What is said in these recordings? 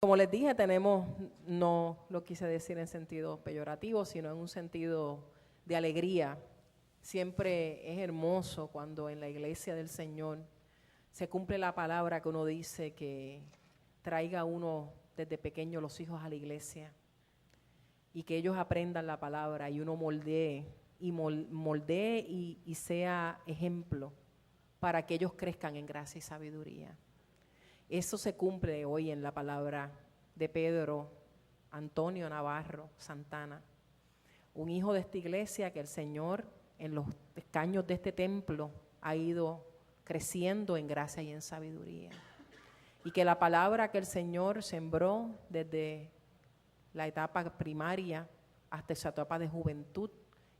Como les dije, no lo quise decir en sentido peyorativo, sino en un sentido de alegría. Siempre es hermoso cuando en la iglesia del Señor se cumple la palabra que uno dice, que traiga uno desde pequeño los hijos a la iglesia y que ellos aprendan la palabra y uno moldee y sea ejemplo para que ellos crezcan en gracia y sabiduría. Eso se cumple hoy en la palabra de Pedro Antonio Navarro Santana, un hijo de esta iglesia que el Señor en los escaños de este templo ha ido creciendo en gracia y en sabiduría. Y que la palabra que el Señor sembró desde la etapa primaria hasta esa etapa de juventud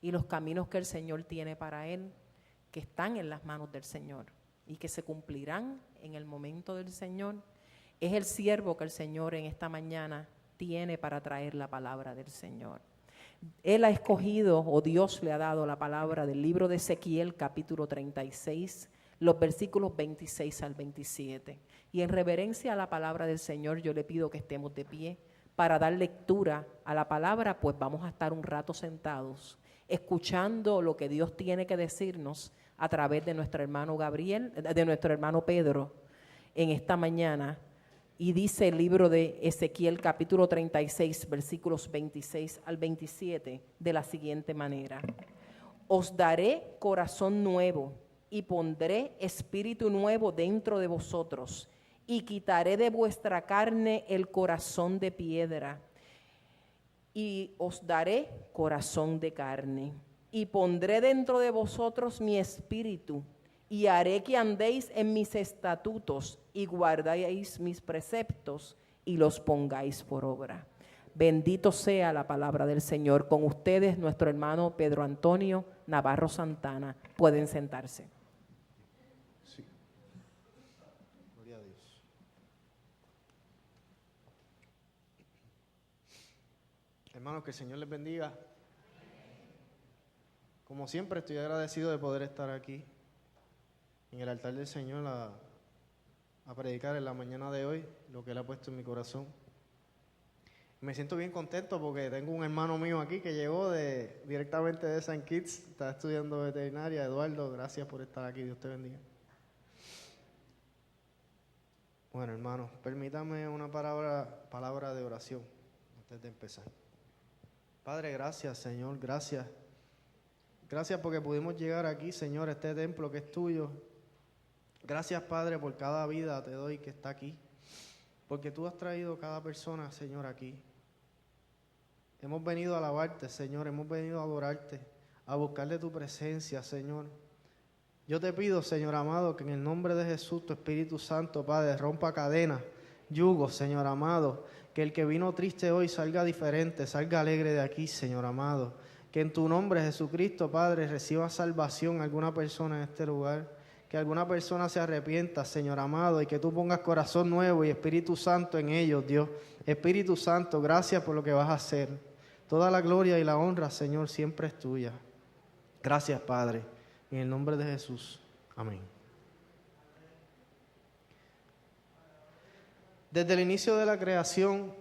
y los caminos que el Señor tiene para él, que están en las manos del Señor y que se cumplirán en el momento del Señor, es el siervo que el Señor en esta mañana tiene para traer la palabra del Señor. Él ha escogido, o Dios le ha dado la palabra del libro de Ezequiel, capítulo 36, los versículos 26 al 27. Y en reverencia a la palabra del Señor, yo le pido que estemos de pie para dar lectura a la palabra, pues vamos a estar un rato sentados, escuchando lo que Dios tiene que decirnos a través de nuestro hermano Gabriel, de nuestro hermano Pedro, en esta mañana. Y dice el libro de Ezequiel, capítulo 36, versículos 26 al 27, de la siguiente manera: os daré corazón nuevo y pondré espíritu nuevo dentro de vosotros, y quitaré de vuestra carne el corazón de piedra, y os daré corazón de carne, y pondré dentro de vosotros mi espíritu, y haré que andéis en mis estatutos, y guardéis mis preceptos, y los pongáis por obra. Bendito sea la palabra del Señor. Con ustedes, nuestro hermano Pedro Antonio Navarro Santana. Pueden sentarse. Sí. Gloria a Dios. Hermanos, que el Señor les bendiga. Como siempre, estoy agradecido de poder estar aquí en el altar del Señor a predicar en la mañana de hoy lo que Él ha puesto en mi corazón. Me siento bien contento porque tengo un hermano mío aquí que llegó directamente de St. Kitts, está estudiando veterinaria. Eduardo, gracias por estar aquí, Dios te bendiga. Bueno, hermanos, permítame una palabra de oración antes de empezar. Padre, gracias, Señor, gracias. Gracias porque pudimos llegar aquí, Señor, a este templo que es tuyo. Gracias, Padre, por cada vida te doy que está aquí, porque tú has traído cada persona, Señor, aquí. Hemos venido a alabarte, Señor, hemos venido a adorarte, a buscar de tu presencia, Señor. Yo te pido, Señor amado, que en el nombre de Jesús, tu Espíritu Santo, Padre, rompa cadenas, yugos, Señor amado, que el que vino triste hoy salga diferente, salga alegre de aquí, Señor amado. Que en tu nombre, Jesucristo, Padre, reciba salvación alguna persona en este lugar. Que alguna persona se arrepienta, Señor amado, y que tú pongas corazón nuevo y Espíritu Santo en ellos, Dios. Espíritu Santo, gracias por lo que vas a hacer. Toda la gloria y la honra, Señor, siempre es tuya. Gracias, Padre. En el nombre de Jesús. Amén. Desde el inicio de la creación,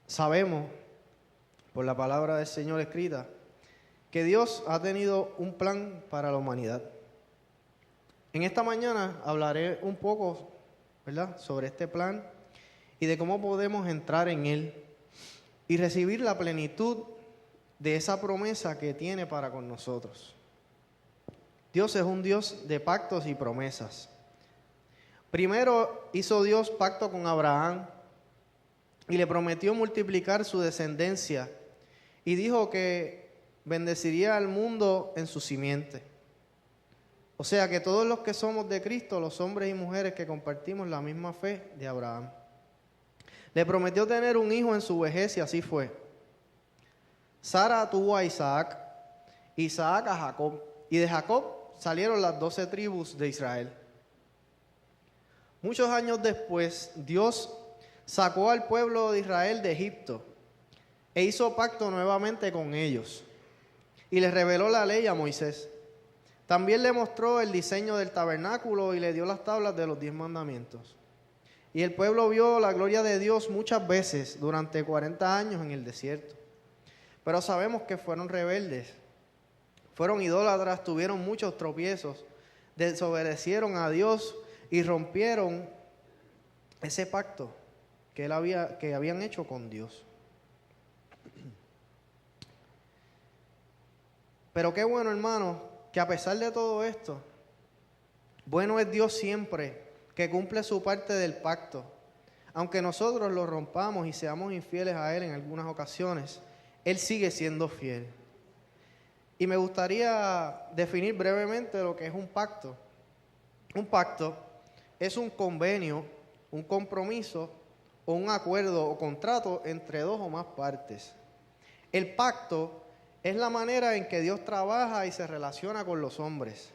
sabemos, por la palabra del Señor escrita, que Dios ha tenido un plan para la humanidad. En esta mañana hablaré un poco, ¿verdad?, sobre este plan y de cómo podemos entrar en él y recibir la plenitud de esa promesa que tiene para con nosotros. Dios es un Dios de pactos y promesas. Primero hizo Dios pacto con Abraham y le prometió multiplicar su descendencia y dijo que bendeciría al mundo en su simiente. O sea que todos los que somos de Cristo, los hombres y mujeres que compartimos la misma fe de Abraham. Le prometió tener un hijo en su vejez y así fue. Sara tuvo a Isaac, Isaac a Jacob, y de Jacob salieron las 12 tribus de Israel. Muchos años después, Dios sacó al pueblo de Israel de Egipto e hizo pacto nuevamente con ellos y les reveló la ley a Moisés. También le mostró el diseño del tabernáculo y le dio las tablas de los 10 mandamientos. Y el pueblo vio la gloria de Dios muchas veces durante 40 años en el desierto. Pero sabemos que fueron rebeldes, fueron idólatras, tuvieron muchos tropiezos, desobedecieron a Dios y rompieron ese pacto que habían hecho con Dios. Pero qué bueno, hermano, que a pesar de todo esto, bueno es Dios siempre, que cumple su parte del pacto. Aunque nosotros lo rompamos y seamos infieles a Él en algunas ocasiones, Él sigue siendo fiel. Y me gustaría definir brevemente lo que es un pacto. Un pacto es un convenio, un compromiso o un acuerdo o contrato entre dos o más partes. El pacto es la manera en que Dios trabaja y se relaciona con los hombres.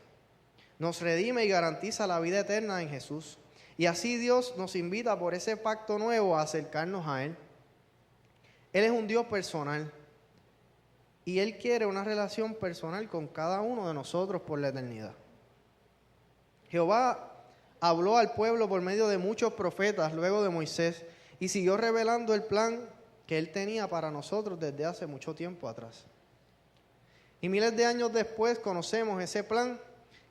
Nos redime y garantiza la vida eterna en Jesús. Y así Dios nos invita por ese pacto nuevo a acercarnos a Él. Él es un Dios personal. Y Él quiere una relación personal con cada uno de nosotros por la eternidad. Jehová habló al pueblo por medio de muchos profetas luego de Moisés y siguió revelando el plan que Él tenía para nosotros desde hace mucho tiempo atrás. Y miles de años después conocemos ese plan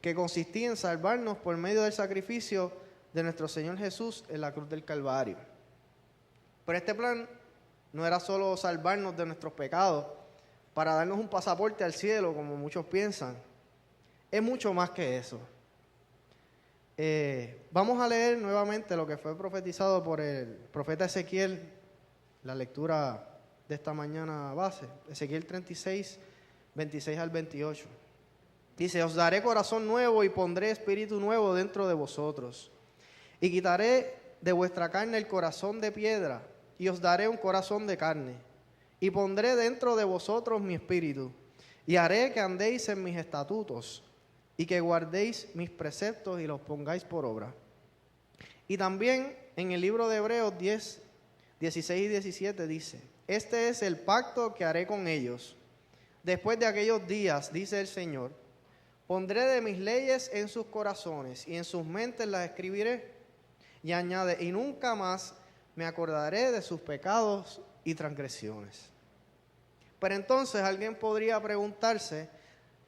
que consistía en salvarnos por medio del sacrificio de nuestro Señor Jesús en la cruz del Calvario. Pero este plan no era solo salvarnos de nuestros pecados para darnos un pasaporte al cielo, como muchos piensan. Es mucho más que eso. Vamos a leer nuevamente lo que fue profetizado por el profeta Ezequiel, la lectura de esta mañana base, Ezequiel 36, 26 al 28. Dice: os daré corazón nuevo y pondré espíritu nuevo dentro de vosotros. Y quitaré de vuestra carne el corazón de piedra y os daré un corazón de carne. Y pondré dentro de vosotros mi espíritu y haré que andéis en mis estatutos y que guardéis mis preceptos y los pongáis por obra. Y también en el libro de Hebreos 10, 16 y 17 dice: este es el pacto que haré con ellos. Después de aquellos días, dice el Señor, pondré de mis leyes en sus corazones y en sus mentes las escribiré. Y añade: y nunca más me acordaré de sus pecados y transgresiones. Pero entonces alguien podría preguntarse,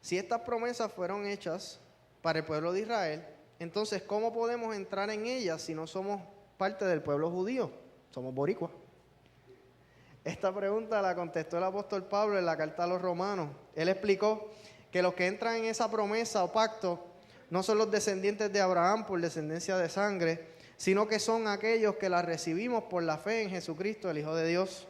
si estas promesas fueron hechas para el pueblo de Israel, entonces ¿cómo podemos entrar en ellas si no somos parte del pueblo judío? Somos boricuas. Esta pregunta la contestó el apóstol Pablo en la carta a los Romanos. Él explicó que los que entran en esa promesa o pacto no son los descendientes de Abraham por descendencia de sangre, sino que son aquellos que la recibimos por la fe en Jesucristo, el Hijo de Dios.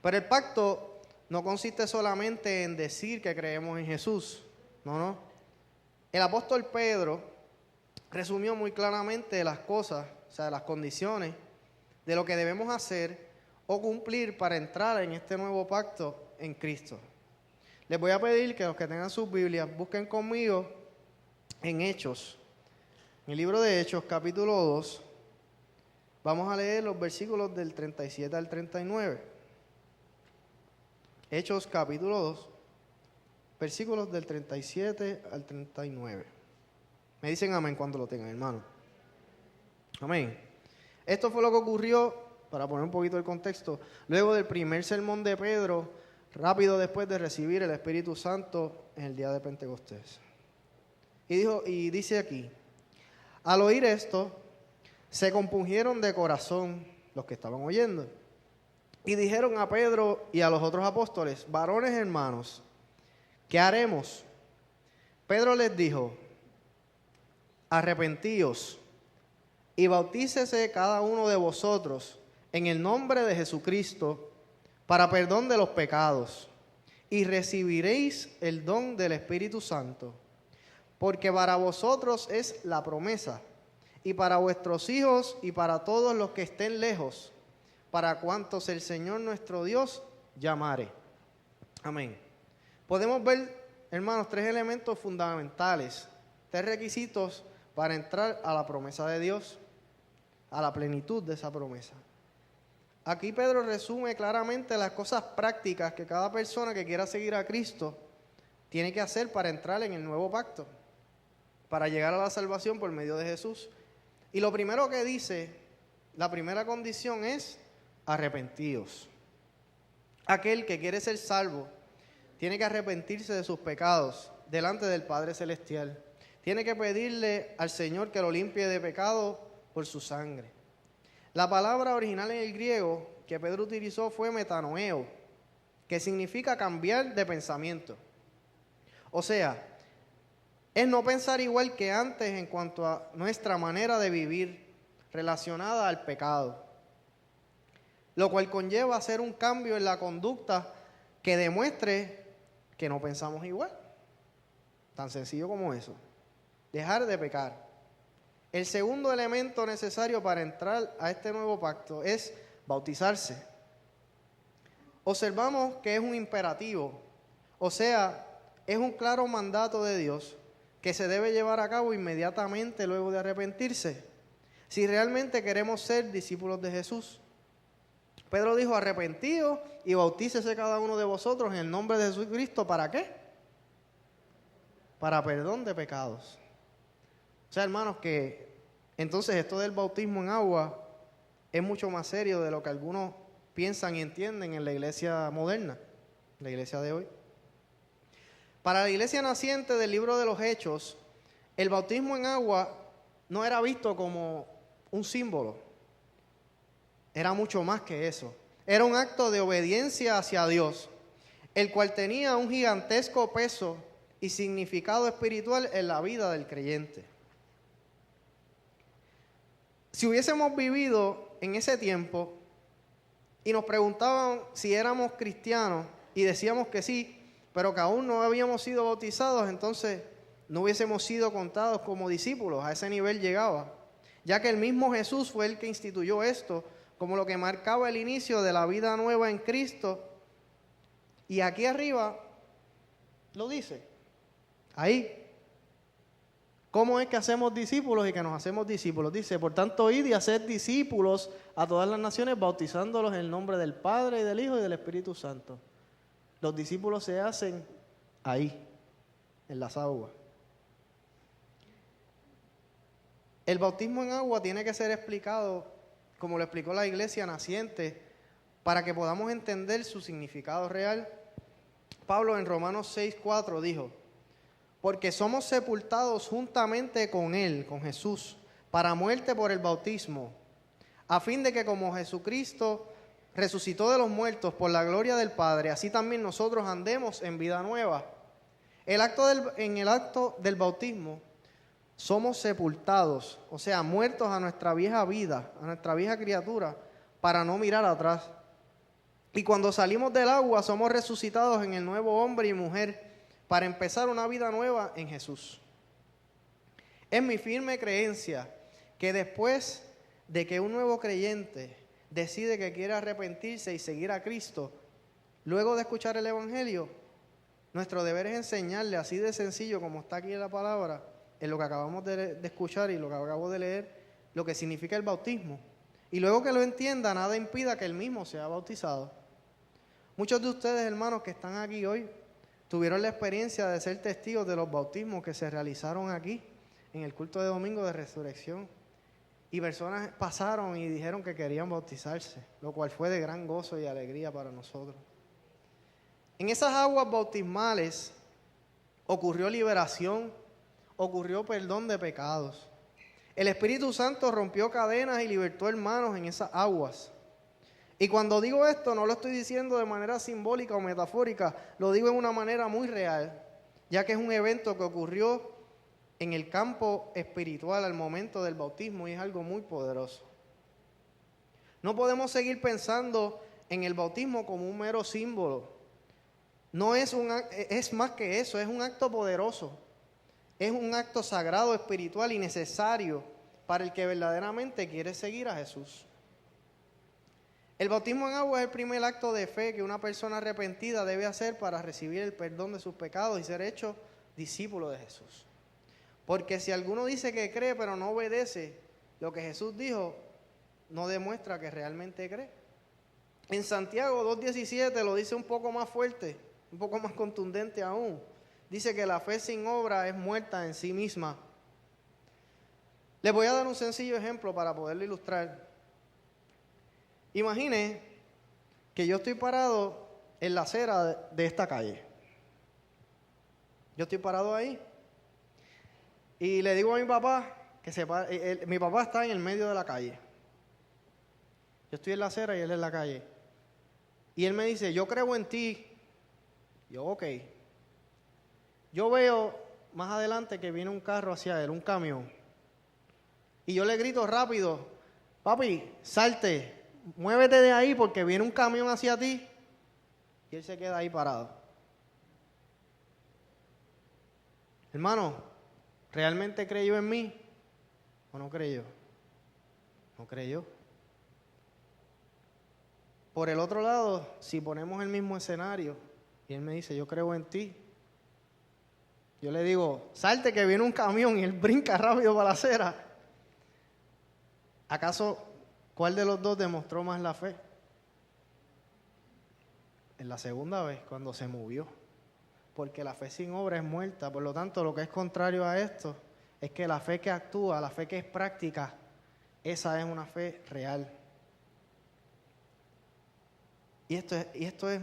Pero el pacto no consiste solamente en decir que creemos en Jesús, no. El apóstol Pedro resumió muy claramente las cosas, o sea, las condiciones de lo que debemos hacer o cumplir para entrar en este nuevo pacto en Cristo. Les voy a pedir que los que tengan sus Biblias busquen conmigo en Hechos, en el libro de Hechos, capítulo 2. Vamos a leer los versículos del 37 al 39. Hechos capítulo 2, versículos del 37 al 39. Me dicen amén cuando lo tengan, hermano. Amén. Esto fue lo que ocurrió, para poner un poquito el contexto, luego del primer sermón de Pedro, rápido después de recibir el Espíritu Santo en el día de Pentecostés. Y dice aquí: al oír esto, se compungieron de corazón los que estaban oyendo. Y dijeron a Pedro y a los otros apóstoles: varones hermanos, ¿qué haremos? Pedro les dijo: arrepentíos y bautícese cada uno de vosotros en el nombre de Jesucristo para perdón de los pecados, y recibiréis el don del Espíritu Santo, porque para vosotros es la promesa, y para vuestros hijos y para todos los que estén lejos, para cuantos el Señor nuestro Dios llamare. Amén. Podemos ver, hermanos, tres elementos fundamentales, tres requisitos para entrar a la promesa de Dios, a la plenitud de esa promesa. Aquí Pedro resume claramente las cosas prácticas que cada persona que quiera seguir a Cristo tiene que hacer para entrar en el nuevo pacto, para llegar a la salvación por medio de Jesús. Y lo primero que dice La primera condición es arrepentidos. Aquel que quiere ser salvo tiene que arrepentirse de sus pecados delante del Padre Celestial. Tiene que pedirle al Señor que lo limpie de pecado por su sangre. La palabra original en el griego que Pedro utilizó fue metanoeo, que significa cambiar de pensamiento. O sea, es no pensar igual que antes en cuanto a nuestra manera de vivir relacionada al pecado, lo cual conlleva hacer un cambio en la conducta que demuestre que no pensamos igual. Tan sencillo como eso. Dejar de pecar. El segundo elemento necesario para entrar a este nuevo pacto es bautizarse. Observamos que es un imperativo, o sea, es un claro mandato de Dios que se debe llevar a cabo inmediatamente luego de arrepentirse, si realmente queremos ser discípulos de Jesús. Pedro dijo, arrepentidos y bautícese cada uno de vosotros en el nombre de Jesucristo. ¿Para qué? Para perdón de pecados. O sea, hermanos, que entonces esto del bautismo en agua es mucho más serio de lo que algunos piensan y entienden en la iglesia moderna, la iglesia de hoy. Para la iglesia naciente del libro de los Hechos, el bautismo en agua no era visto como un símbolo. Era mucho más que eso. Era un acto de obediencia hacia Dios, el cual tenía un gigantesco peso y significado espiritual en la vida del creyente. Si hubiésemos vivido en ese tiempo y nos preguntaban si éramos cristianos y decíamos que sí, pero que aún no habíamos sido bautizados, entonces no hubiésemos sido contados como discípulos. A ese nivel llegaba, ya que el mismo Jesús fue el que instituyó esto como lo que marcaba el inicio de la vida nueva en Cristo. Y aquí arriba lo dice, ahí. ¿Cómo es que hacemos discípulos y que nos hacemos discípulos? Dice, por tanto, id y haced discípulos a todas las naciones, bautizándolos en el nombre del Padre, y del Hijo, y del Espíritu Santo. Los discípulos se hacen ahí, en las aguas. El bautismo en agua tiene que ser explicado, como lo explicó la iglesia naciente, para que podamos entender su significado real. Pablo en Romanos 6:4 dijo, porque somos sepultados juntamente con Él, con Jesús, para muerte por el bautismo, a fin de que como Jesucristo resucitó de los muertos por la gloria del Padre, así también nosotros andemos en vida nueva. En el acto del bautismo somos sepultados, o sea, muertos a nuestra vieja vida, a nuestra vieja criatura, para no mirar atrás. Y cuando salimos del agua somos resucitados en el nuevo hombre y mujer, para empezar una vida nueva en Jesús. Es mi firme creencia que después de que un nuevo creyente decide que quiere arrepentirse y seguir a Cristo, luego de escuchar el Evangelio, nuestro deber es enseñarle así de sencillo como está aquí en la palabra, en lo que acabamos de escuchar y lo que acabo de leer, lo que significa el bautismo. Y luego que lo entienda, nada impida que él mismo sea bautizado. Muchos de ustedes, hermanos, que están aquí hoy, tuvieron la experiencia de ser testigos de los bautismos que se realizaron aquí en el culto de domingo de resurrección. Y personas pasaron y dijeron que querían bautizarse, lo cual fue de gran gozo y alegría para nosotros. En esas aguas bautismales ocurrió liberación, ocurrió perdón de pecados. El Espíritu Santo rompió cadenas y libertó hermanos en esas aguas. Y cuando digo esto, no lo estoy diciendo de manera simbólica o metafórica, lo digo en una manera muy real, ya que es un evento que ocurrió en el campo espiritual al momento del bautismo y es algo muy poderoso. No podemos seguir pensando en el bautismo como un mero símbolo. No es más que eso, es un acto poderoso. Es un acto sagrado, espiritual y necesario para el que verdaderamente quiere seguir a Jesús. El bautismo en agua es el primer acto de fe que una persona arrepentida debe hacer para recibir el perdón de sus pecados y ser hecho discípulo de Jesús. Porque si alguno dice que cree pero no obedece lo que Jesús dijo, no demuestra que realmente cree. En Santiago 2:17 lo dice un poco más fuerte, un poco más contundente aún. Dice que la fe sin obra es muerta en sí misma. Les voy a dar un sencillo ejemplo para poderlo ilustrar. Imagine que yo estoy parado en la acera de esta calle. Yo estoy parado ahí y le digo a mi papá que se pare. Mi papá está en el medio de la calle. Yo estoy en la acera y él en la calle. Y él me dice, yo creo en ti. Yo, ok. Yo veo más adelante que viene un carro hacia él, un camión. Y yo le grito rápido, papi, salte, muévete de ahí porque viene un camión hacia ti. Y él se queda ahí parado. Hermano, ¿realmente creyó en mí o no creyó? No creyó. Por el otro lado, si ponemos el mismo escenario y él me dice, yo creo en ti, yo le digo, salte que viene un camión y él brinca rápido para la acera. ¿Acaso cuál de los dos demostró más la fe? En la segunda vez, cuando se movió. Porque la fe sin obra es muerta. Por lo tanto, lo que es contrario a esto es que la fe que actúa, la fe que es práctica, esa es una fe real. Y esto es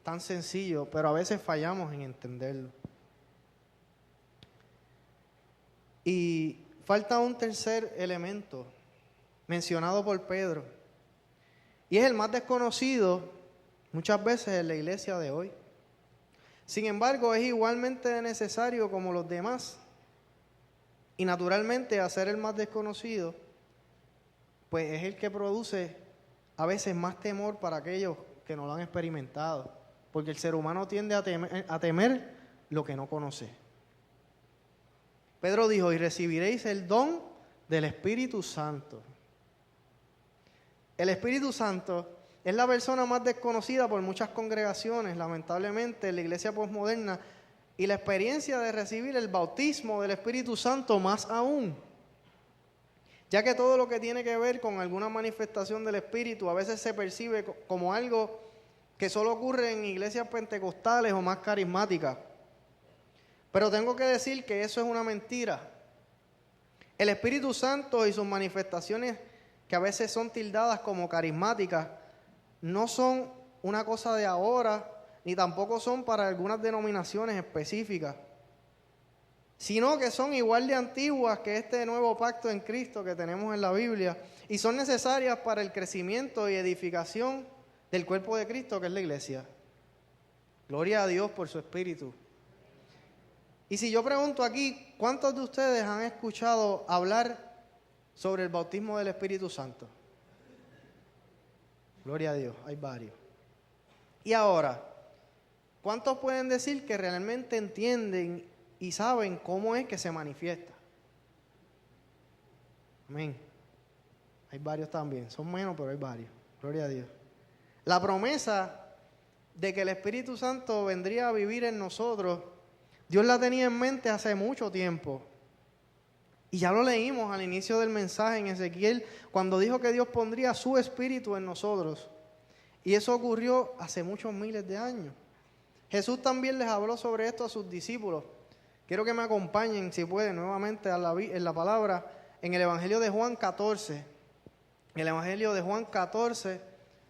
tan sencillo, pero a veces fallamos en entenderlo. Y falta un tercer elemento mencionado por Pedro. Y es el más desconocido muchas veces en la iglesia de hoy. Sin embargo, es igualmente necesario como los demás. Y naturalmente, hacer el más desconocido, pues es el que produce a veces más temor para aquellos que no lo han experimentado. Porque el ser humano tiende a temer lo que no conoce. Pedro dijo, y recibiréis el don del Espíritu Santo. El Espíritu Santo es la persona más desconocida por muchas congregaciones, lamentablemente, en la iglesia posmoderna, y la experiencia de recibir el bautismo del Espíritu Santo más aún. Ya que todo lo que tiene que ver con alguna manifestación del Espíritu a veces se percibe como algo que solo ocurre en iglesias pentecostales o más carismáticas. Pero tengo que decir que eso es una mentira. El Espíritu Santo y sus manifestaciones, que a veces son tildadas como carismáticas, no son una cosa de ahora, ni tampoco son para algunas denominaciones específicas, sino que son igual de antiguas que este nuevo pacto en Cristo que tenemos en la Biblia, y son necesarias para el crecimiento y edificación del cuerpo de Cristo, que es la iglesia. Gloria a Dios por su Espíritu. Y si yo pregunto aquí, ¿cuántos de ustedes han escuchado hablar sobre el bautismo del Espíritu Santo? Gloria a Dios, hay varios. Y ahora, ¿cuántos pueden decir que realmente entienden y saben cómo es que se manifiesta? Amén. Hay varios también, son menos, pero hay varios. Gloria a Dios. La promesa de que el Espíritu Santo vendría a vivir en nosotros, Dios la tenía en mente hace mucho tiempo. Y ya lo leímos al inicio del mensaje en Ezequiel, cuando dijo que Dios pondría su Espíritu en nosotros. Y eso ocurrió hace muchos miles de años. Jesús también les habló sobre esto a sus discípulos. Quiero que me acompañen, si pueden, nuevamente en la palabra, en el Evangelio de Juan 14. El Evangelio de Juan 14,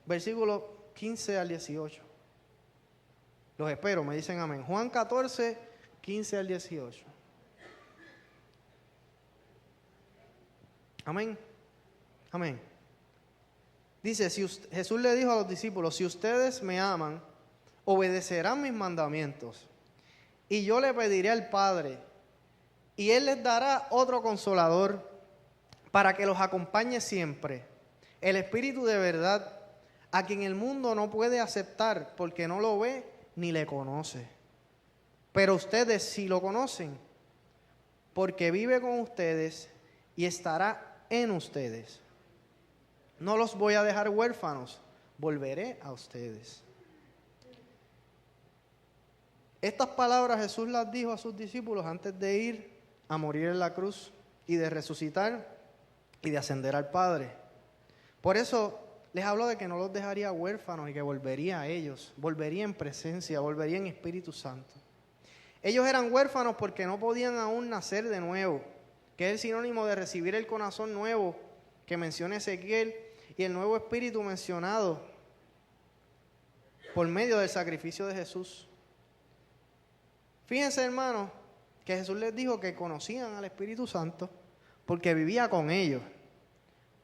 versículos 15 al 18. Los espero, me dicen amén. Juan 14, 15 al 18. Amén. Amén. Dice, Jesús le dijo a los discípulos, si ustedes me aman, obedecerán mis mandamientos. Y yo le pediré al Padre, y Él les dará otro consolador para que los acompañe siempre. El Espíritu de verdad, a quien el mundo no puede aceptar porque no lo ve ni le conoce. Pero ustedes sí lo conocen, porque vive con ustedes y estará en ustedes. No los voy a dejar huérfanos, volveré a ustedes. Estas palabras Jesús las dijo a sus discípulos antes de ir a morir en la cruz y de resucitar y de ascender al Padre. Por eso les habló de que no los dejaría huérfanos y que volvería a ellos, volvería en presencia, volvería en Espíritu Santo. Ellos eran huérfanos porque no podían aún nacer de nuevo, que es el sinónimo de recibir el corazón nuevo que menciona Ezequiel, y el nuevo espíritu mencionado por medio del sacrificio de Jesús. Fíjense, hermanos, que Jesús les dijo que conocían al Espíritu Santo porque vivía con ellos,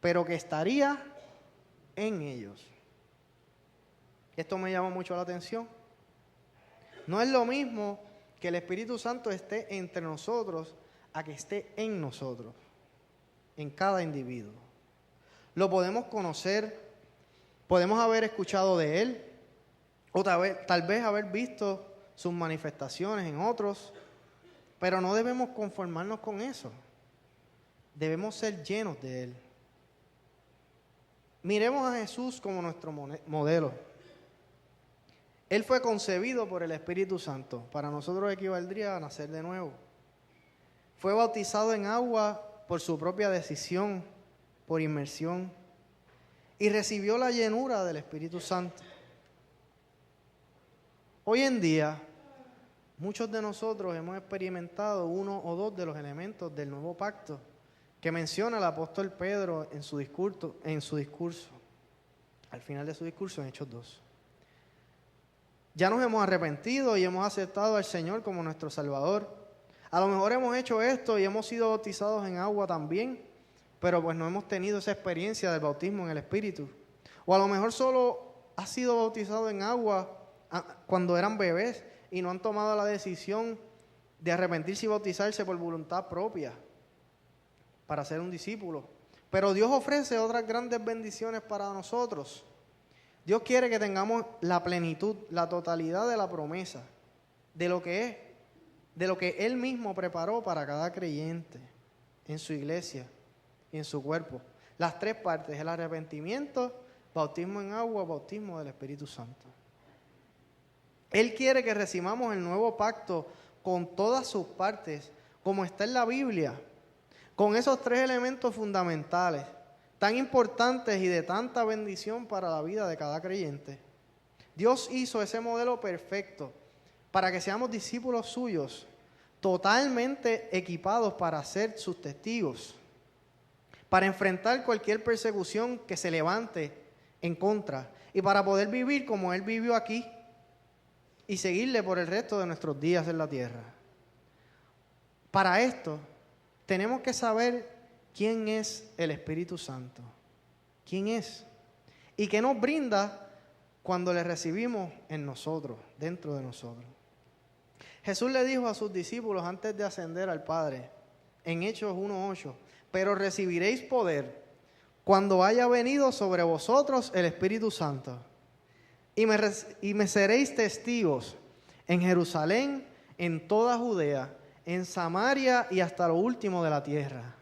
pero que estaría en ellos. Esto me llama mucho la atención. No es lo mismo que el Espíritu Santo esté entre nosotros a que esté en nosotros, en cada individuo. Lo podemos conocer, podemos haber escuchado de Él, o tal vez haber visto sus manifestaciones en otros, pero no debemos conformarnos con eso. Debemos ser llenos de Él. Miremos a Jesús como nuestro modelo. Él fue concebido por el Espíritu Santo. Para nosotros equivaldría a nacer de nuevo. Fue bautizado en agua por su propia decisión, por inmersión, y recibió la llenura del Espíritu Santo. Hoy en día, muchos de nosotros hemos experimentado uno o dos de los elementos del nuevo pacto que menciona el apóstol Pedro en su discurso, al final de su discurso en Hechos 2. Ya nos hemos arrepentido y hemos aceptado al Señor como nuestro Salvador. A lo mejor hemos hecho esto y hemos sido bautizados en agua también, pero pues no hemos tenido esa experiencia del bautismo en el Espíritu. O a lo mejor solo has sido bautizado en agua cuando eran bebés y no han tomado la decisión de arrepentirse y bautizarse por voluntad propia para ser un discípulo. Pero Dios ofrece otras grandes bendiciones para nosotros. Dios quiere que tengamos la plenitud, la totalidad de la promesa, de lo que Él mismo preparó para cada creyente en su iglesia y en su cuerpo. Las tres partes: el arrepentimiento, bautismo en agua, bautismo del Espíritu Santo. Él quiere que recibamos el nuevo pacto con todas sus partes, como está en la Biblia, con esos tres elementos fundamentales, tan importantes y de tanta bendición para la vida de cada creyente. Dios hizo ese modelo perfecto para que seamos discípulos suyos, totalmente equipados para ser sus testigos, para enfrentar cualquier persecución que se levante en contra y para poder vivir como Él vivió aquí y seguirle por el resto de nuestros días en la tierra. Para esto tenemos que saber quién es el Espíritu Santo, quién es y qué nos brinda cuando le recibimos en nosotros, dentro de nosotros. Jesús le dijo a sus discípulos antes de ascender al Padre, en Hechos 1:8, pero recibiréis poder cuando haya venido sobre vosotros el Espíritu Santo, y me seréis testigos en Jerusalén, en toda Judea, en Samaria y hasta lo último de la tierra.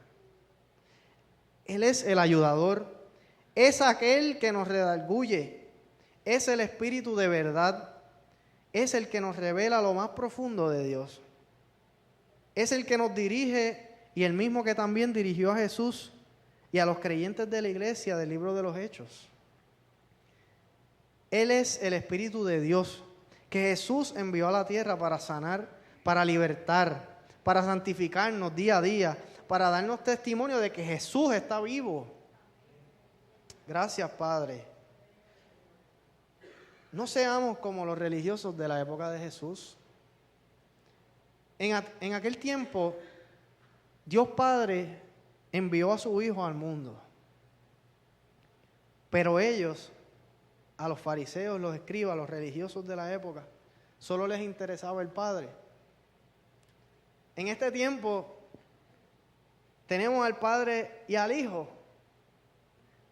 Él es el ayudador, es aquel que nos redarguye, es el Espíritu de verdad, es el que nos revela lo más profundo de Dios, es el que nos dirige y el mismo que también dirigió a Jesús y a los creyentes de la iglesia del libro de los Hechos. Él es el Espíritu de Dios que Jesús envió a la tierra para sanar, para libertar, para santificarnos día a día, para darnos testimonio de que Jesús está vivo. Gracias, Padre. No seamos como los religiosos de la época de Jesús. En aquel tiempo, Dios Padre envió a su Hijo al mundo. Pero ellos, a los fariseos, los escribas, los religiosos de la época, solo les interesaba el Padre. En este tiempo tenemos al Padre y al Hijo,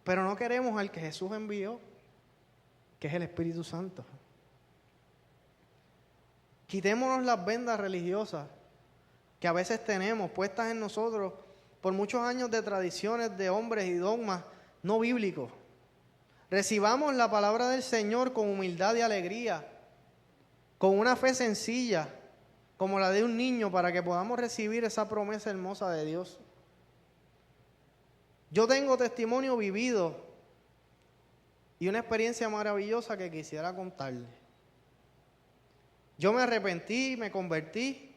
pero no queremos al que Jesús envió, que es el Espíritu Santo. Quitémonos las vendas religiosas que a veces tenemos puestas en nosotros por muchos años de tradiciones de hombres y dogmas no bíblicos. Recibamos la palabra del Señor con humildad y alegría, con una fe sencilla, como la de un niño, para que podamos recibir esa promesa hermosa de Dios. Yo tengo testimonio vivido y una experiencia maravillosa que quisiera contarle. Yo me arrepentí, me convertí,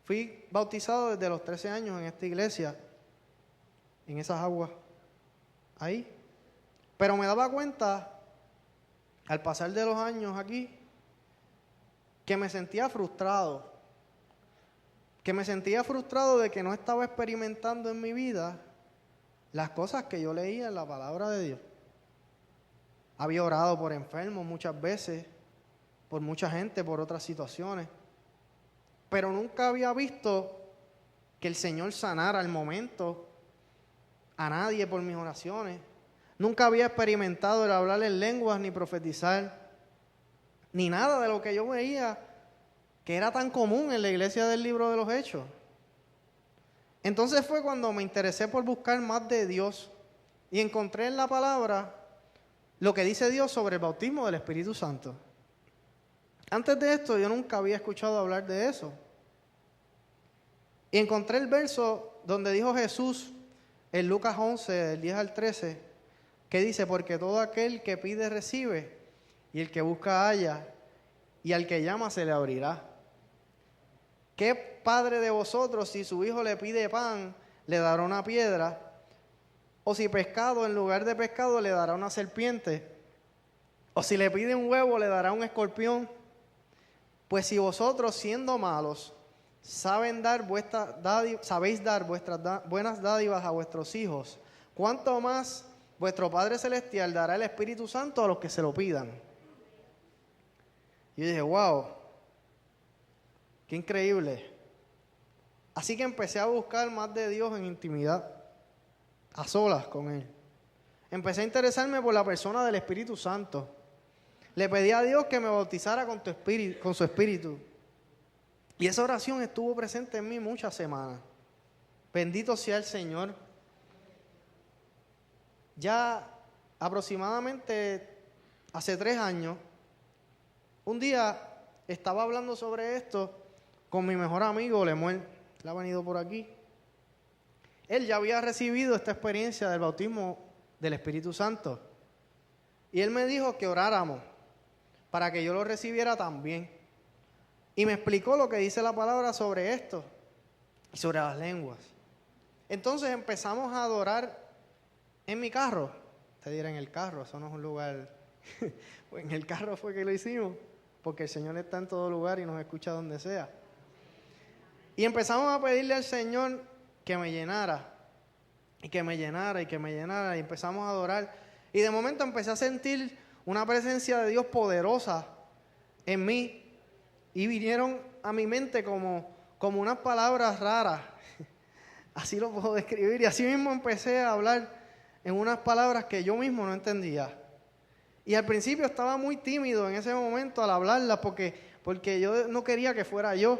fui bautizado desde los 13 años en esta iglesia, en esas aguas, ahí. Pero me daba cuenta, al pasar de los años aquí, que me sentía frustrado. Que me sentía frustrado de que no estaba experimentando en mi vida las cosas que yo leía en la palabra de Dios. Había orado por enfermos muchas veces, por mucha gente, por otras situaciones, pero nunca había visto que el Señor sanara al momento a nadie por mis oraciones. Nunca había experimentado el hablar en lenguas, ni profetizar, ni nada de lo que yo veía que era tan común en la iglesia del Libro de los Hechos. Entonces fue cuando me interesé por buscar más de Dios y encontré en la palabra lo que dice Dios sobre el bautismo del Espíritu Santo. Antes de esto yo nunca había escuchado hablar de eso. Y encontré el verso donde dijo Jesús en Lucas 11, del 10 al 13, que dice: porque todo aquel que pide recibe, y el que busca halla, y al que llama se le abrirá. ¿Qué padre de vosotros, si su hijo le pide pan, le dará una piedra? ¿O si pescado, en lugar de pescado, le dará una serpiente? ¿O si le pide un huevo, le dará un escorpión? Pues si vosotros, siendo malos, sabéis dar vuestras buenas dádivas a vuestros hijos, ¿cuánto más vuestro Padre Celestial dará el Espíritu Santo a los que se lo pidan? Y yo dije, wow, qué increíble. Así que empecé a buscar más de Dios en intimidad, a solas con Él. Empecé a interesarme por la persona del Espíritu Santo. Le pedí a Dios que me bautizara con su Espíritu. Y esa oración estuvo presente en mí muchas semanas. Bendito sea el Señor. Ya aproximadamente hace 3 años, un día estaba hablando sobre esto con mi mejor amigo, Lemuel. Él ha venido por aquí. Él ya había recibido esta experiencia del bautismo del Espíritu Santo. Y él me dijo que oráramos para que yo lo recibiera también. Y me explicó lo que dice la palabra sobre esto y sobre las lenguas. Entonces empezamos a adorar en mi carro. Te dirá en el carro, eso no es un lugar. Pues en el carro fue que lo hicimos, porque el Señor está en todo lugar y nos escucha donde sea. Y empezamos a pedirle al Señor que me llenara, y que me llenara, y que me llenara, y empezamos a adorar. Y de momento empecé a sentir una presencia de Dios poderosa en mí, y vinieron a mi mente como unas palabras raras. Así lo puedo describir. Y así mismo empecé a hablar en unas palabras que yo mismo no entendía. Y al principio estaba muy tímido en ese momento al hablarlas porque yo no quería que fuera yo.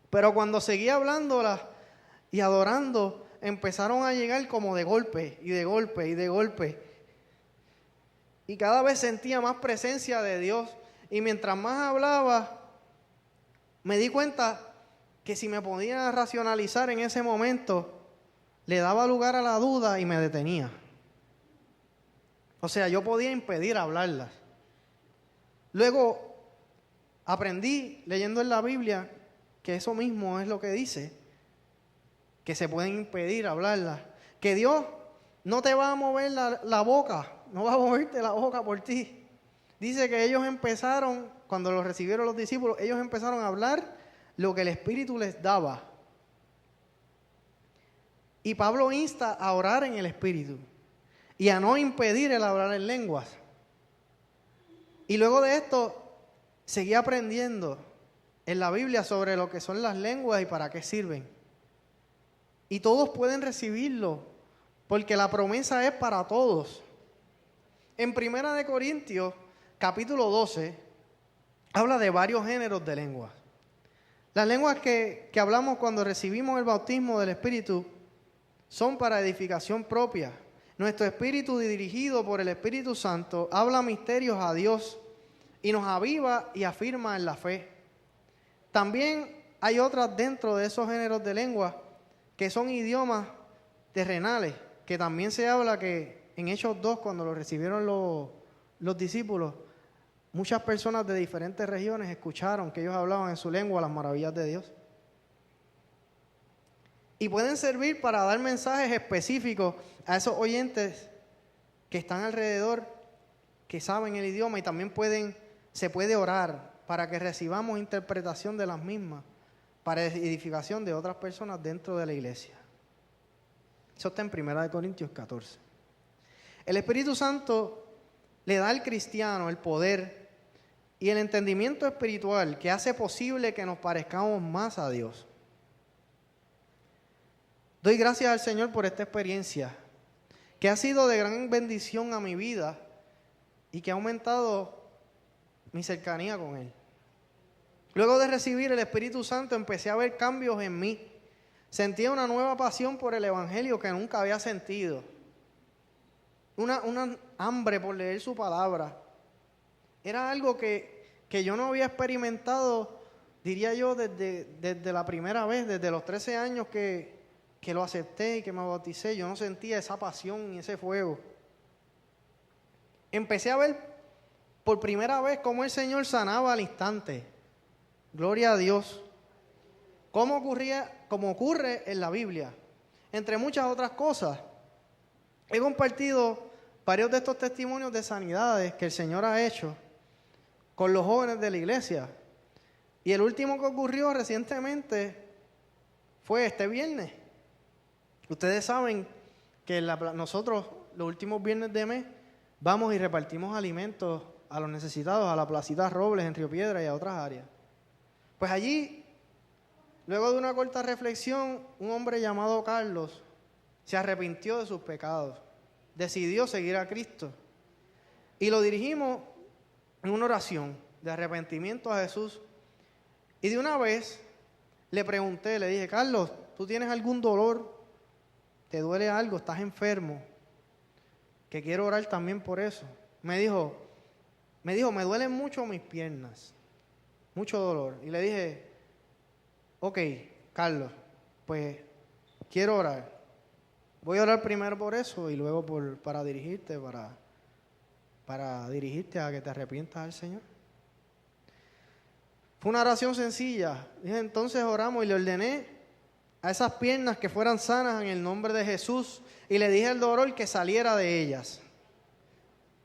Pero cuando seguía hablándolas y adorando, empezaron a llegar como de golpe y de golpe y de golpe. Y cada vez sentía más presencia de Dios. Y mientras más hablaba, me di cuenta que si me podía racionalizar en ese momento, le daba lugar a la duda y me detenía. O sea, yo podía impedir hablarlas. Luego aprendí leyendo en la Biblia que eso mismo es lo que dice, que se pueden impedir hablarlas. Que Dios no te va a mover la boca, no va a moverte la boca por ti. Dice que ellos empezaron, cuando lo recibieron los discípulos, ellos empezaron a hablar lo que el Espíritu les daba. Y Pablo insta a orar en el Espíritu y a no impedir el hablar en lenguas. Y luego de esto, seguí aprendiendo en la Biblia sobre lo que son las lenguas y para qué sirven. Y todos pueden recibirlo, porque la promesa es para todos. En 1 Corintios, capítulo 12, habla de varios géneros de lenguas. Las lenguas que hablamos cuando recibimos el bautismo del Espíritu son para edificación propia. Nuestro espíritu, dirigido por el Espíritu Santo, habla misterios a Dios y nos aviva y afirma en la fe. También hay otras dentro de esos géneros de lenguas que son idiomas terrenales, que también se habla que en Hechos 2, cuando lo recibieron los discípulos, muchas personas de diferentes regiones escucharon que ellos hablaban en su lengua las maravillas de Dios. Y pueden servir para dar mensajes específicos a esos oyentes que están alrededor, que saben el idioma y también se puede orar para que recibamos interpretación de las mismas, para edificación de otras personas dentro de la iglesia. Eso está en 1 Corintios 14. El Espíritu Santo le da al cristiano el poder y el entendimiento espiritual que hace posible que nos parezcamos más a Dios. Doy gracias al Señor por esta experiencia, que ha sido de gran bendición a mi vida y que ha aumentado mi cercanía con Él. Luego de recibir el Espíritu Santo empecé a ver cambios en mí. Sentía una nueva pasión por el Evangelio que nunca había sentido. Una hambre por leer su palabra. Era algo que yo no había experimentado, diría yo, desde la primera vez, desde los 13 años que lo acepté y que me bauticé. Yo no sentía esa pasión y ese fuego. Empecé a ver por primera vez cómo el Señor sanaba al instante. Gloria a Dios. Como ocurre en la Biblia. Entre muchas otras cosas. He compartido varios de estos testimonios de sanidades que el Señor ha hecho con los jóvenes de la iglesia. Y el último que ocurrió recientemente fue este viernes. Ustedes saben que nosotros los últimos viernes de mes vamos y repartimos alimentos a los necesitados, a la Placita Robles en Río Piedra y a otras áreas. Pues allí, luego de una corta reflexión, un hombre llamado Carlos se arrepintió de sus pecados, decidió seguir a Cristo y lo dirigimos en una oración de arrepentimiento a Jesús. Y de una vez le pregunté, le dije: Carlos, ¿tú tienes algún dolor? ¿Te duele algo? ¿Estás enfermo? Que quiero orar también por eso. Me dijo, me duelen mucho mis piernas, mucho dolor. Y le dije: ok, Carlos, pues quiero orar. Voy a orar primero por eso y luego para dirigirte a que te arrepientas al Señor. Fue una oración sencilla. Dije, entonces oramos y le ordené a esas piernas que fueran sanas en el nombre de Jesús y le dije al dolor que saliera de ellas.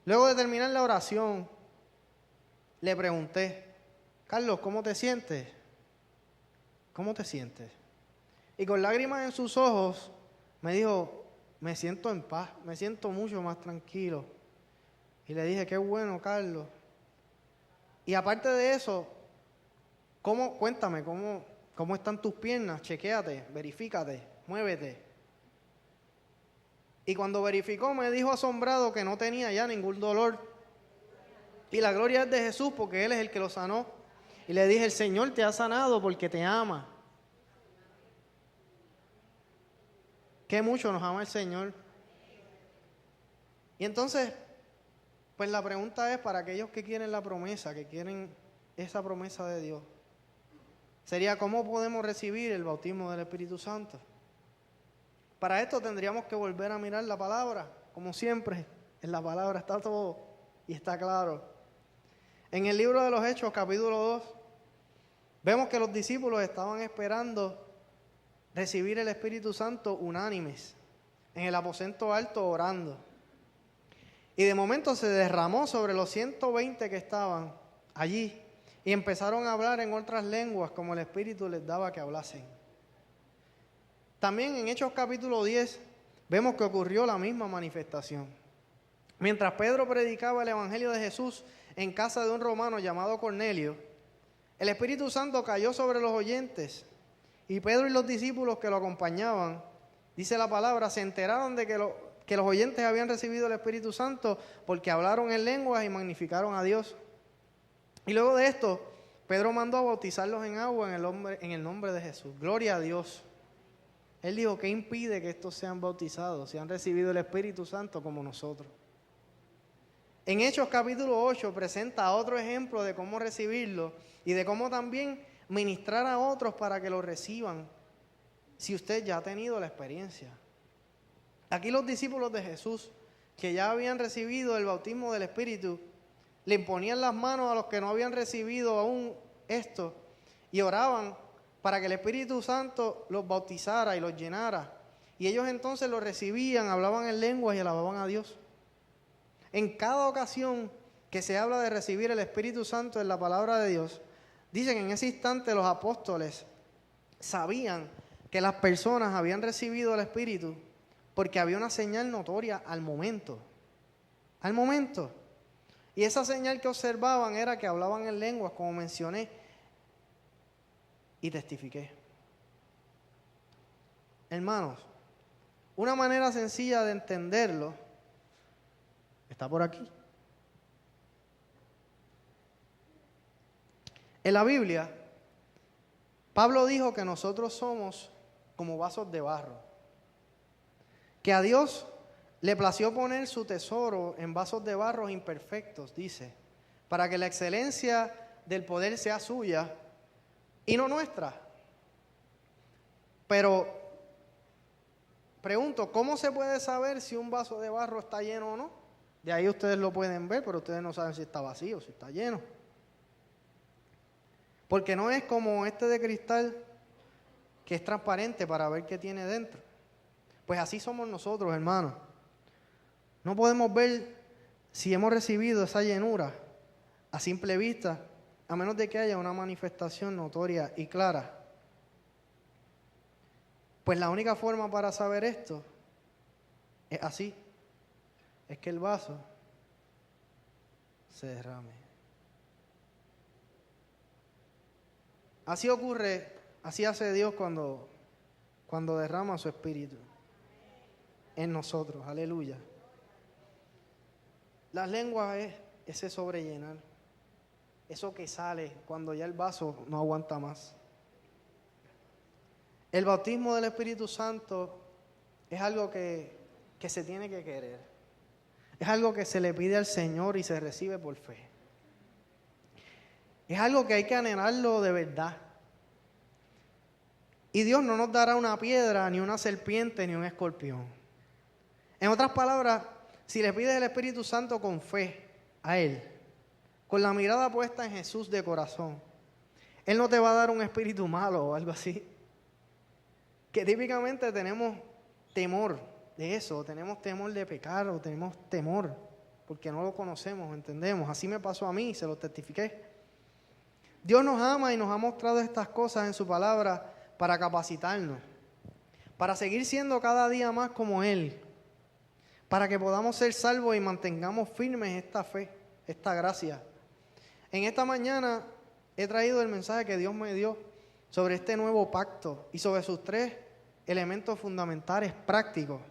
Luego de terminar la oración, le pregunté: Carlos, ¿cómo te sientes? ¿Cómo te sientes? Y con lágrimas en sus ojos me dijo: me siento en paz, me siento mucho más tranquilo. Y le dije: qué bueno, Carlos. Y aparte de eso, cuéntame, ¿cómo están tus piernas? Chequéate, verifícate, muévete. Y cuando verificó me dijo asombrado que no tenía ya ningún dolor. Y la gloria es de Jesús porque Él es el que lo sanó. Y le dije: el Señor te ha sanado porque te ama. Qué mucho nos ama el Señor. Y entonces, pues la pregunta es para aquellos que quieren la promesa, que quieren esa promesa de Dios. Sería: ¿cómo podemos recibir el bautismo del Espíritu Santo? Para esto tendríamos que volver a mirar la palabra. Como siempre, en la palabra está todo y está claro. En el libro de los Hechos, capítulo 2, vemos que los discípulos estaban esperando recibir el Espíritu Santo unánimes, en el aposento alto orando. Y de momento se derramó sobre los 120 que estaban allí y empezaron a hablar en otras lenguas como el Espíritu les daba que hablasen. También en Hechos capítulo 10 vemos que ocurrió la misma manifestación. Mientras Pedro predicaba el Evangelio de Jesús en casa de un romano llamado Cornelio, el Espíritu Santo cayó sobre los oyentes y Pedro y los discípulos que lo acompañaban, dice la palabra, se enteraron de que los oyentes habían recibido el Espíritu Santo porque hablaron en lenguas y magnificaron a Dios. Y luego de esto, Pedro mandó a bautizarlos en agua en el nombre de Jesús. Gloria a Dios. Él dijo: ¿qué impide que estos sean bautizados si han recibido el Espíritu Santo como nosotros? En Hechos capítulo 8 presenta otro ejemplo de cómo recibirlo y de cómo también ministrar a otros para que lo reciban si usted ya ha tenido la experiencia. Aquí los discípulos de Jesús, que ya habían recibido el bautismo del Espíritu, le imponían las manos a los que no habían recibido aún esto y oraban para que el Espíritu Santo los bautizara y los llenara. Y ellos entonces lo recibían, hablaban en lenguas y alababan a Dios. En cada ocasión que se habla de recibir el Espíritu Santo en la palabra de Dios, dice que en ese instante los apóstoles sabían que las personas habían recibido el Espíritu porque había una señal notoria al momento. Al momento. Y esa señal que observaban era que hablaban en lenguas, como mencioné, y testifiqué. Hermanos, una manera sencilla de entenderlo está por aquí. En la Biblia, Pablo dijo que nosotros somos como vasos de barro, que a Dios le plació poner su tesoro en vasos de barro imperfectos, dice, para que la excelencia del poder sea suya y no nuestra. Pero pregunto, ¿cómo se puede saber si un vaso de barro está lleno o no? De ahí ustedes lo pueden ver, pero ustedes no saben si está vacío, si está lleno. Porque no es como este de cristal que es transparente para ver qué tiene dentro. Pues así somos nosotros, hermanos. No podemos ver si hemos recibido esa llenura a simple vista, a menos de que haya una manifestación notoria y clara. Pues la única forma para saber esto es así, es que el vaso se derrame. Así ocurre, así hace Dios cuando derrama su Espíritu en nosotros, aleluya. Las lenguas es ese sobrellenar, eso que sale cuando ya el vaso no aguanta más. El bautismo del Espíritu Santo es algo que se tiene que querer. Es algo que se le pide al Señor y se recibe por fe. Es algo que hay que anhelarlo de verdad. Y Dios no nos dará una piedra, ni una serpiente, ni un escorpión. En otras palabras, si le pides el Espíritu Santo con fe a Él, con la mirada puesta en Jesús de corazón, Él no te va a dar un espíritu malo o algo así. Que típicamente tenemos temor de eso, tenemos temor de pecar o tenemos temor porque no lo conocemos, entendemos. Así me pasó a mí, se lo testifiqué. Dios nos ama y nos ha mostrado estas cosas en su palabra para capacitarnos, para seguir siendo cada día más como Él, para que podamos ser salvos y mantengamos firmes esta fe, esta gracia. En esta mañana he traído el mensaje que Dios me dio sobre este nuevo pacto y sobre sus 3 elementos fundamentales prácticos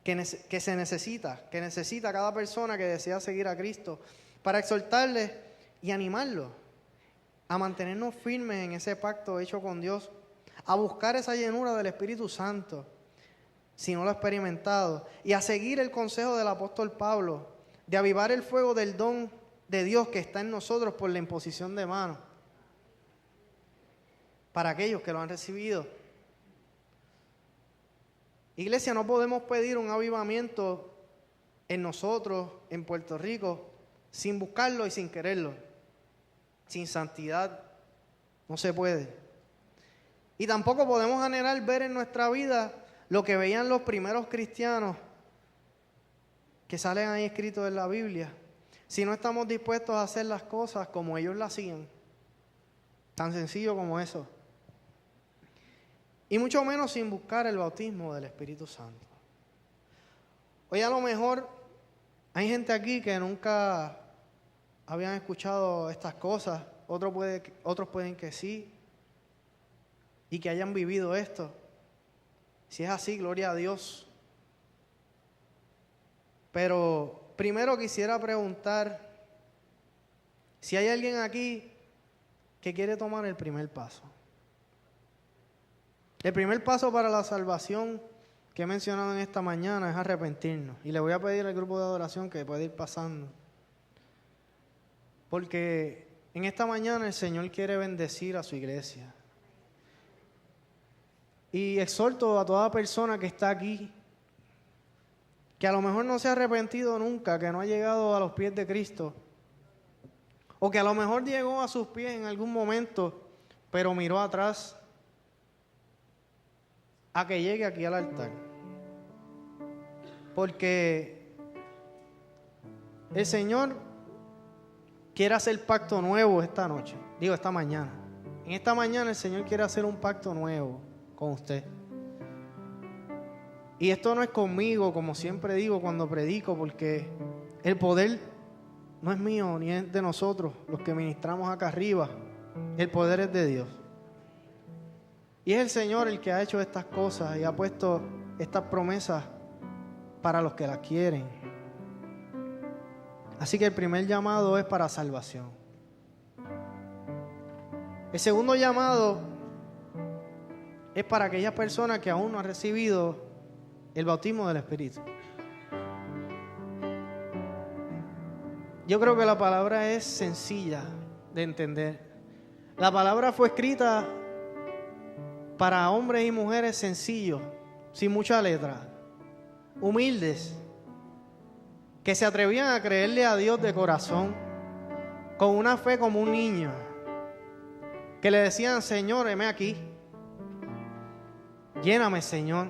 que necesita cada persona que desea seguir a Cristo, para exhortarles y animarlos a mantenernos firmes en ese pacto hecho con Dios, a buscar esa llenura del Espíritu Santo, si no lo ha experimentado, y a seguir el consejo del apóstol Pablo, de avivar el fuego del don de Dios que está en nosotros por la imposición de manos, para aquellos que lo han recibido. Iglesia, no podemos pedir un avivamiento en nosotros, en Puerto Rico, sin buscarlo y sin quererlo. Sin santidad no se puede. Y tampoco podemos anhelar ver en nuestra vida lo que veían los primeros cristianos que salen ahí escritos en la Biblia, si no estamos dispuestos a hacer las cosas como ellos las hacían. Tan sencillo como eso. Y mucho menos sin buscar el bautismo del Espíritu Santo. Hoy a lo mejor hay gente aquí que nunca habían escuchado estas cosas, otros pueden que sí, y que hayan vivido esto. Si es así, gloria a Dios. Pero primero quisiera preguntar si hay alguien aquí que quiere tomar el primer paso. El primer paso para la salvación que he mencionado en esta mañana es arrepentirnos. Y le voy a pedir al grupo de adoración que puede ir pasando. Porque en esta mañana el Señor quiere bendecir a su iglesia. Y exhorto a toda persona que está aquí, que a lo mejor no se ha arrepentido nunca, que no ha llegado a los pies de Cristo, o que a lo mejor llegó a sus pies en algún momento, pero miró atrás, a que llegue aquí al altar. Porque el Señor quiere hacer pacto nuevo esta noche. Digo, esta mañana. En esta mañana el Señor quiere hacer un pacto nuevo con usted. Y esto no es conmigo, como siempre digo cuando predico, porque el poder no es mío ni es de nosotros, los que ministramos acá arriba. El poder es de Dios. Y es el Señor el que ha hecho estas cosas y ha puesto estas promesas para los que las quieren. Así que el primer llamado es para salvación. El segundo llamado es para aquellas personas que aún no han recibido el bautismo del Espíritu. Yo creo que la palabra es sencilla de entender. La palabra fue escrita para hombres y mujeres sencillos, sin mucha letra, humildes, que se atrevían a creerle a Dios de corazón, con una fe como un niño, que le decían: Señor, heme aquí, lléname, Señor,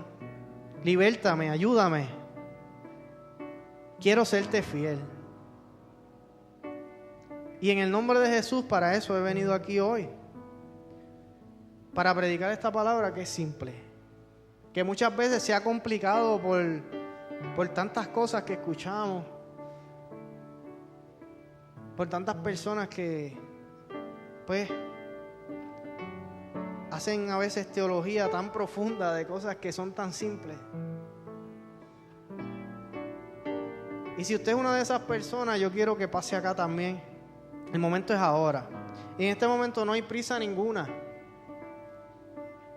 libértame, ayúdame, quiero serte fiel. Y en el nombre de Jesús, para eso he venido aquí hoy, para predicar esta palabra que es simple, que muchas veces se ha complicado por tantas cosas que escuchamos, por tantas personas que pues hacen a veces teología tan profunda de cosas que son tan simples. Y si usted es una de esas personas, yo quiero que pase acá también. El momento es ahora. Y en este momento no hay prisa ninguna.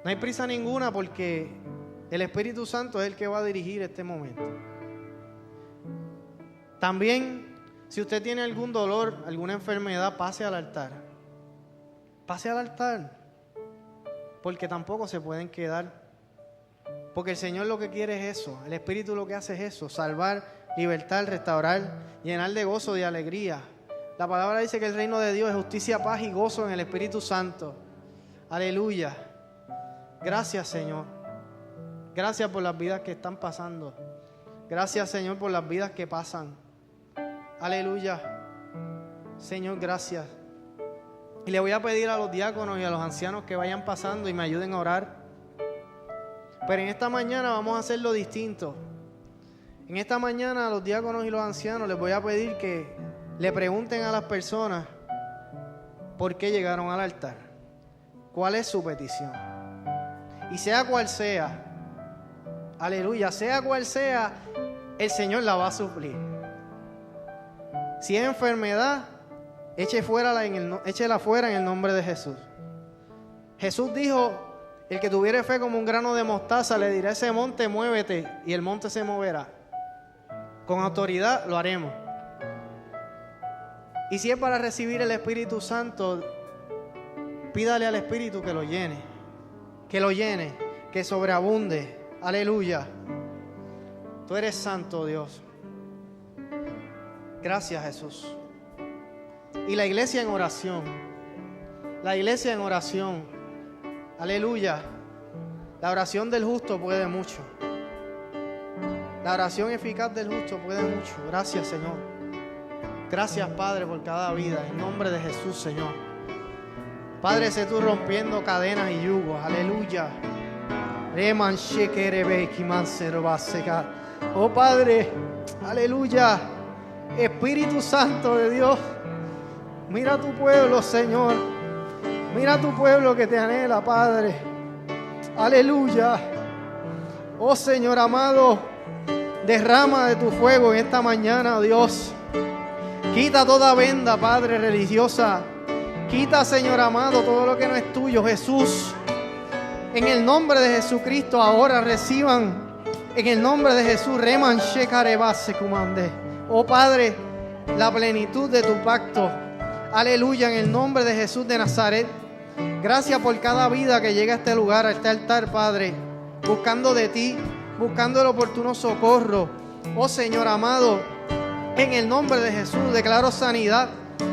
No hay prisa ninguna porque el Espíritu Santo es el que va a dirigir este momento. También, si usted tiene algún dolor, alguna enfermedad, pase al altar. Pase al altar. Porque tampoco se pueden quedar. Porque el Señor lo que quiere es eso. El Espíritu lo que hace es eso: salvar, libertar, restaurar, llenar de gozo, de alegría. La palabra dice que el reino de Dios es justicia, paz y gozo en el Espíritu Santo. Aleluya. Gracias, Señor. Gracias por las vidas que están pasando. Gracias, Señor, por las vidas que pasan. Aleluya. Señor, gracias. Y le voy a pedir a los diáconos y a los ancianos que vayan pasando y me ayuden a orar. Pero en esta mañana vamos a hacerlo distinto. En esta mañana a los diáconos y los ancianos les voy a pedir que le pregunten a las personas por qué llegaron al altar, cuál es su petición. Y sea cual sea, aleluya, sea cual sea, el Señor la va a suplir. Si es enfermedad, échela fuera en el nombre de Jesús. Jesús dijo: el que tuviere fe como un grano de mostaza, le dirá a ese monte: muévete, y el monte se moverá. Con autoridad lo haremos. Y si es para recibir el Espíritu Santo, pídale al Espíritu que lo llene, que sobreabunde. Aleluya. Tú eres santo, Dios. Gracias, Jesús. Y la iglesia en oración. La iglesia en oración. Aleluya. La oración del justo puede mucho. La oración eficaz del justo puede mucho. Gracias, Señor. Gracias, Padre, por cada vida. En nombre de Jesús, Señor. Padre, sé tú rompiendo cadenas y yugos. Aleluya. Oh, Padre. Aleluya. Espíritu Santo de Dios. Mira a tu pueblo, Señor. Mira a tu pueblo que te anhela, Padre. Aleluya. Oh, Señor amado, derrama de tu fuego en esta mañana, Dios. Quita toda venda, Padre, religiosa. Quita, Señor amado, todo lo que no es tuyo, Jesús. En el nombre de Jesucristo, ahora reciban, en el nombre de Jesús, reman shekarebase kumande. Oh Padre, la plenitud de tu pacto. Aleluya, en el nombre de Jesús de Nazaret. Gracias por cada vida que llega a este lugar, a este altar, Padre, buscando de ti, buscando el oportuno socorro. Oh Señor amado, en el nombre de Jesús declaro sanidad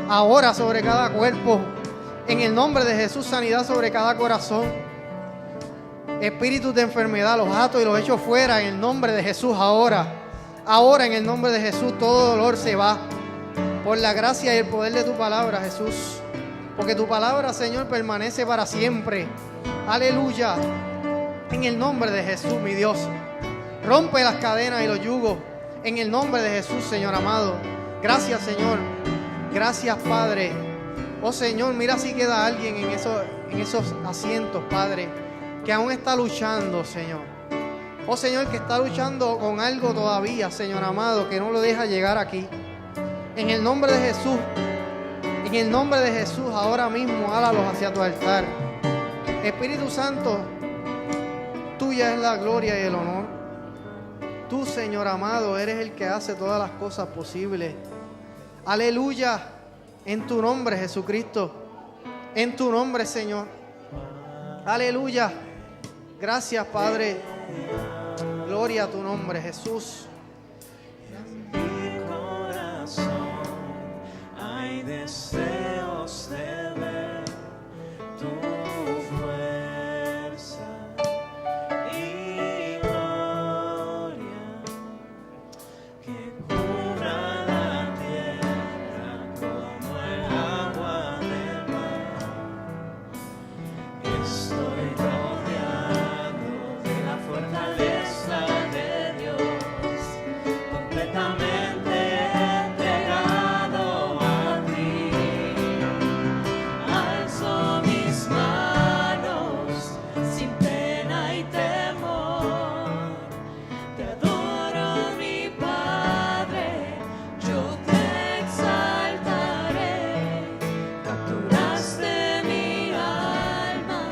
ahora sobre cada cuerpo. En el nombre de Jesús, sanidad sobre cada corazón. Espíritus de enfermedad los ato y los echo fuera en el nombre de Jesús ahora. Ahora en el nombre de Jesús todo dolor se va. por la gracia y el poder de tu palabra, Jesús. Porque tu palabra, Señor, permanece para siempre. Aleluya. En el nombre de Jesús, mi Dios. Rompe las cadenas y los yugos. En el nombre de Jesús, Señor amado. Gracias, Señor. Gracias, Padre. Oh, Señor, mira si queda alguien en esos asientos, Padre, que aún está luchando, Señor. Oh, Señor, que está luchando con algo todavía, Señor amado, que no lo deja llegar aquí. En el nombre de Jesús, en el nombre de Jesús, ahora mismo, hálalos hacia tu altar. Espíritu Santo, tuya es la gloria y el honor. Tú, Señor amado, eres el que hace todas las cosas posibles. Aleluya, en tu nombre, Jesucristo. En tu nombre, Señor. Aleluya. Gracias, Padre. Gloria a tu nombre, Jesús. En mi corazón hay deseos de ver tu fuerza y gloria que cubra la tierra como el agua del mar. Estoy rodeado de la fortaleza de Dios, completamente entregado a ti. Alzo mis manos sin pena y temor. Te adoro, mi Padre, yo te exaltaré. Capturaste mi alma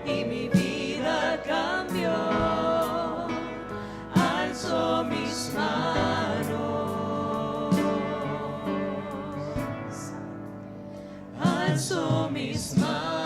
y mi vida cambió. Alzo mis manos, alzo mis manos.